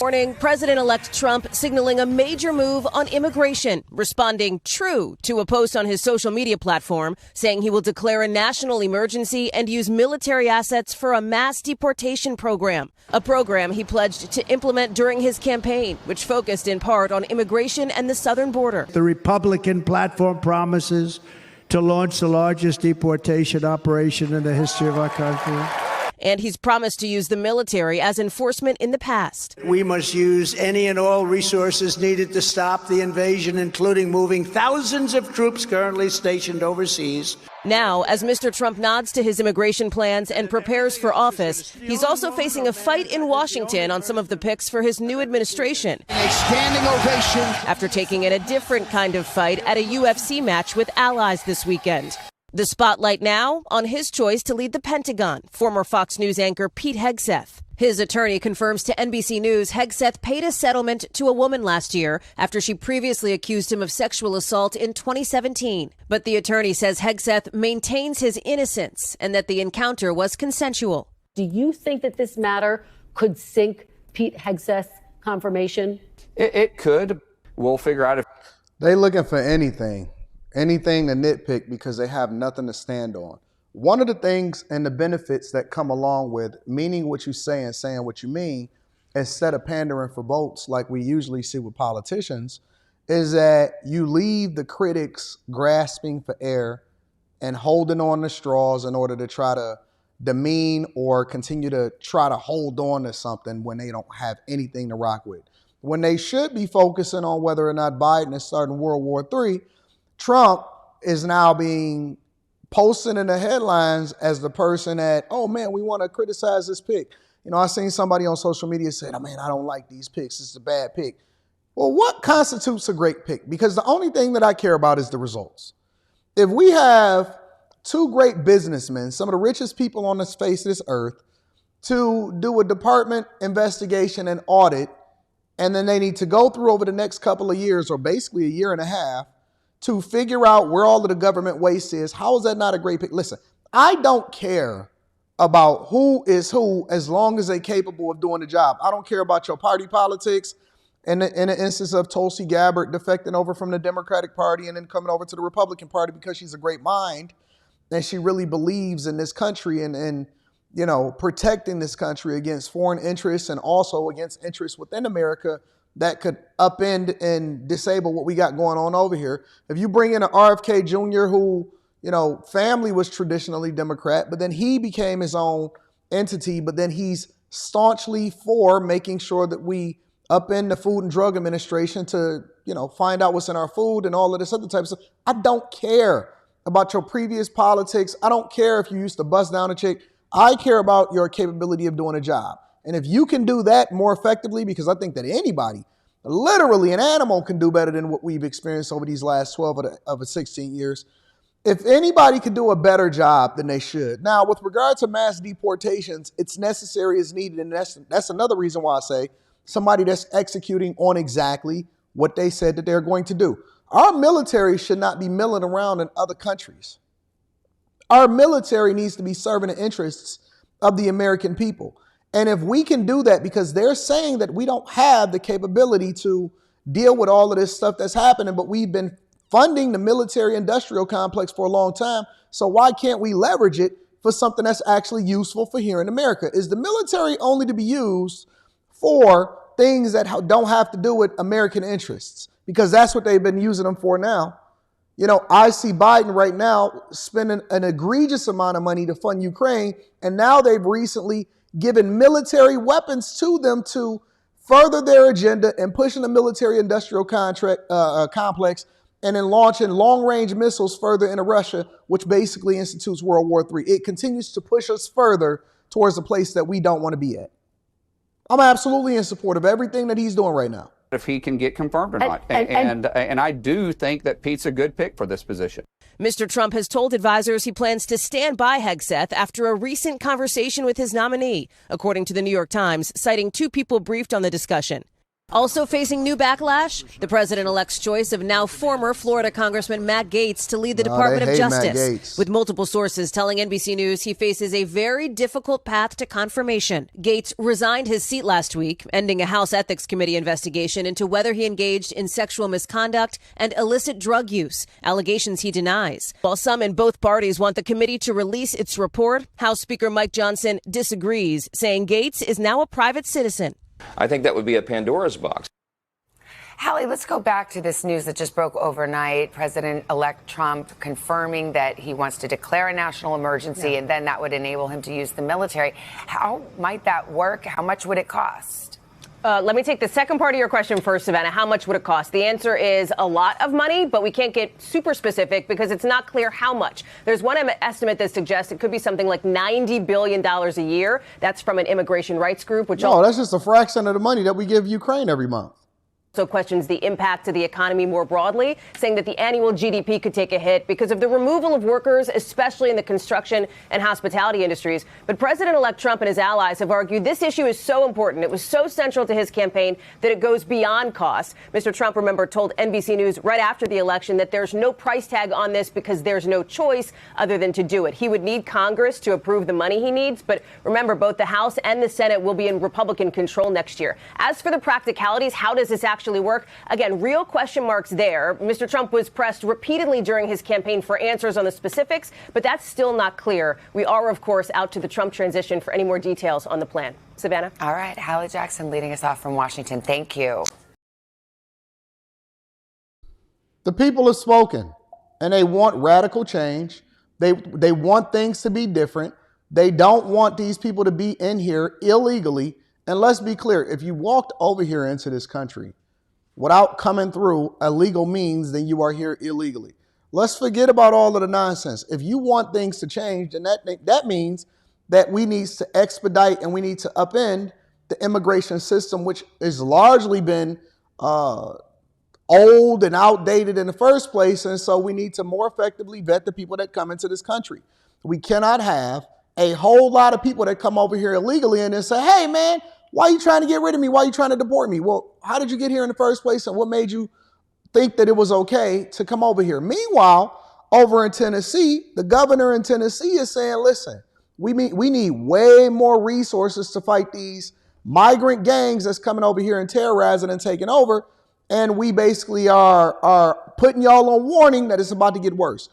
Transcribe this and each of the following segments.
Morning, President-elect Trump signaling a major move on immigration, responding true to a post on his social media platform, saying he will declare a national emergency and use military assets for a mass deportation program, a program he pledged to implement during his campaign, which focused in part on immigration and the southern border. The Republican platform promises to launch the largest deportation operation in the history of our country. And he's promised to use the military as enforcement in the past. We must use any and all resources needed to stop the invasion, including moving thousands of troops currently stationed overseas. Now, as Mr. Trump nods to his immigration plans and prepares for office, he's also facing a fight in Washington on some of the picks for his new administration. A standing ovation. After taking in a different kind of fight at a UFC match with allies this weekend. The spotlight now on his choice to lead the Pentagon, former Fox News anchor Pete Hegseth. His attorney confirms to NBC News Hegseth paid a settlement to a woman last year after she previously accused him of sexual assault in 2017. But the attorney says Hegseth maintains his innocence and that the encounter was consensual. Do you think that this matter could sink Pete Hegseth's confirmation? It could. We'll figure out if they looking for anything to nitpick because they have nothing to stand on. One of the things and the benefits that come along with meaning what you say and saying what you mean, instead of pandering for votes like we usually see with politicians, is that you leave the critics grasping for air and holding on to straws in order to try to demean or continue to try to hold on to something when they don't have anything to rock with. When they should be focusing on whether or not Biden is starting World War III, Trump is now being posted in the headlines as the person that, oh man, we want to criticize this pick. You know, I seen somebody on social media say, oh man, I don't like these picks. It's a bad pick. Well, what constitutes a great pick? Because the only thing that I care about is the results. If we have two great businessmen, some of the richest people on the face of this earth, to do a department investigation and audit, and then they need to go through over the next couple of years, or basically a year and a half, to figure out where all of the government waste is. How is that not a great pick? Listen, I don't care about who is who as long as they're capable of doing the job. I don't care about your party politics. In the instance of Tulsi Gabbard defecting over from the Democratic Party and then coming over to the Republican Party because she's a great mind and she really believes in this country and you know, protecting this country against foreign interests and also against interests within America that could upend and disable what we got going on over here. If you bring in an RFK Jr. who, you know, family was traditionally Democrat, but then he became his own entity, but then he's staunchly for making sure that we upend the Food and Drug Administration to, you know, find out what's in our food and all of this other type of stuff. I don't care about your previous politics. I don't care if you used to bust down a chick. I care about your capability of doing a job. And if you can do that more effectively, because I think that anybody, literally an animal, can do better than what we've experienced over these last 12 of the 16 years. If anybody could do a better job, then they should. Now, with regard to mass deportations, it's necessary as needed. And that's another reason why I say somebody that's executing on exactly what they said that they're going to do. Our military should not be milling around in other countries. Our military needs to be serving the interests of the American people. And if we can do that, because they're saying that we don't have the capability to deal with all of this stuff that's happening, but we've been funding the military industrial complex for a long time. So why can't we leverage it for something that's actually useful for here in America? Is the military only to be used for things that don't have to do with American interests? Because that's what they've been using them for now. You know, I see Biden right now spending an egregious amount of money to fund Ukraine. And now they've recently given military weapons to them to further their agenda and pushing the military industrial complex and then launching long-range missiles further into Russia, which basically institutes World War III. It continues to push us further towards a place that we don't want to be at. I'm absolutely in support of everything that he's doing right now. If he can get confirmed or not. And I do think that Pete's a good pick for this position. Mr. Trump has told advisors he plans to stand by Hegseth after a recent conversation with his nominee, according to the New York Times, citing two people briefed on the discussion. Also facing new backlash, the president-elect's choice of now former Florida Congressman Matt Gaetz to lead the Department of Justice. With multiple sources telling NBC News he faces a very difficult path to confirmation. Gaetz resigned his seat last week, ending a House Ethics Committee investigation into whether he engaged in sexual misconduct and illicit drug use, allegations he denies. While some in both parties want the committee to release its report, House Speaker Mike Johnson disagrees, saying Gaetz is now a private citizen. I think that would be a Pandora's box. Hallie, let's go back to this news that just broke overnight. President-elect Trump confirming that he wants to declare a national emergency, and then that would enable him to use the military. How might that work? How much would it cost? Let me take the second part of your question first, Savannah. How much would it cost? The answer is a lot of money, but we can't get super specific because it's not clear how much. There's one estimate that suggests it could be something like $90 billion a year. That's from an immigration rights group. That's just a fraction of the money that we give Ukraine every month. Also questions the impact to the economy more broadly, saying that the annual GDP could take a hit because of the removal of workers, especially in the construction and hospitality industries. But President-elect Trump and his allies have argued this issue is so important, it was so central to his campaign, that it goes beyond cost. Mr. Trump, remember, told NBC News right after the election that there's no price tag on this because there's no choice other than to do it. He would need Congress to approve the money he needs. But remember, both the House and the Senate will be in Republican control next year. As for the practicalities, how does this actually work? Again, real question marks there. Mr. Trump was pressed repeatedly during his campaign for answers on the specifics, but that's still not clear. We are, of course, out to the Trump transition for any more details on the plan. Savannah? All right. Hallie Jackson leading us off from Washington. Thank you. The people have spoken, and they want radical change. They want things to be different. They don't want these people to be in here illegally. And let's be clear, if you walked over here into this country without coming through a legal means, then you are here illegally. Let's forget about all of the nonsense. If you want things to change, then that means that we need to expedite and we need to upend the immigration system, which has largely been old and outdated in the first place. And so we need to more effectively vet the people that come into this country. We cannot have a whole lot of people that come over here illegally and then say, hey, man, why are you trying to get rid of me? Why are you trying to deport me? Well, how did you get here in the first place? And what made you think that it was okay to come over here? Meanwhile, over in Tennessee, the governor in Tennessee is saying, listen, we need way more resources to fight these migrant gangs that's coming over here and terrorizing and taking over. And we basically are putting y'all on warning that it's about to get worse.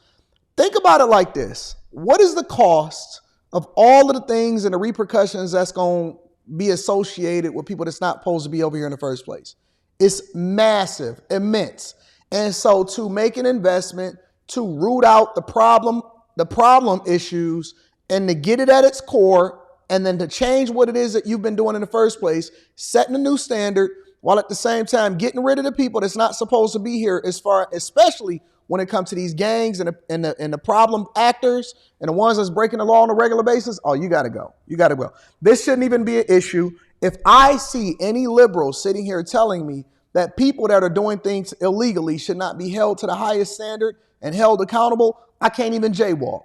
Think about it like this. What is the cost of all of the things and the repercussions that's going to be associated with people that's not supposed to be over here in the first place? It's massive, immense. And so to make an investment, to root out the problem issues, and to get it at its core, and then to change what it is that you've been doing in the first place, setting a new standard, while at the same time getting rid of the people that's not supposed to be here, especially when it comes to these gangs and the problem actors and the ones that's breaking the law on a regular basis. Oh, you got to go. You got to go. This shouldn't even be an issue. If I see any liberals sitting here telling me that people that are doing things illegally should not be held to the highest standard and held accountable, I can't even jaywalk.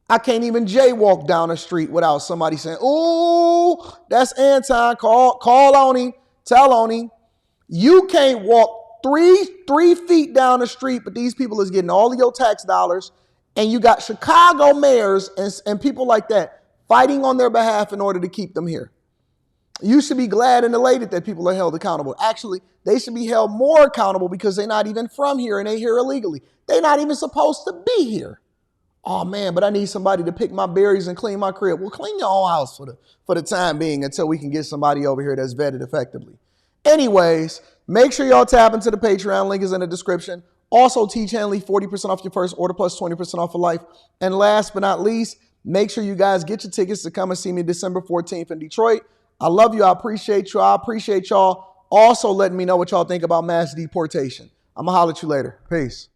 I can't even jaywalk down the street without somebody saying, ooh, that's Anton. Call on him. Tell on him. You can't walk three feet down the street, but these people is getting all of your tax dollars, and you got Chicago mayors and people like that fighting on their behalf in order to keep them here. You should be glad and elated that people are held accountable. Actually, they should be held more accountable because they're not even from here and they're here illegally. They're not even supposed to be here. Oh man, but I need somebody to pick my berries and clean my crib. Well, clean your own house for the time being until we can get somebody over here that's vetted effectively. Anyways, make sure y'all tap into the Patreon. Link is in the description. Also, Teach Hanley, 40% off your first order plus 20% off for life. And last but not least, make sure you guys get your tickets to come and see me December 14th in Detroit. I love you. I appreciate you. I appreciate y'all also letting me know what y'all think about mass deportation. I'm going to holler at you later. Peace.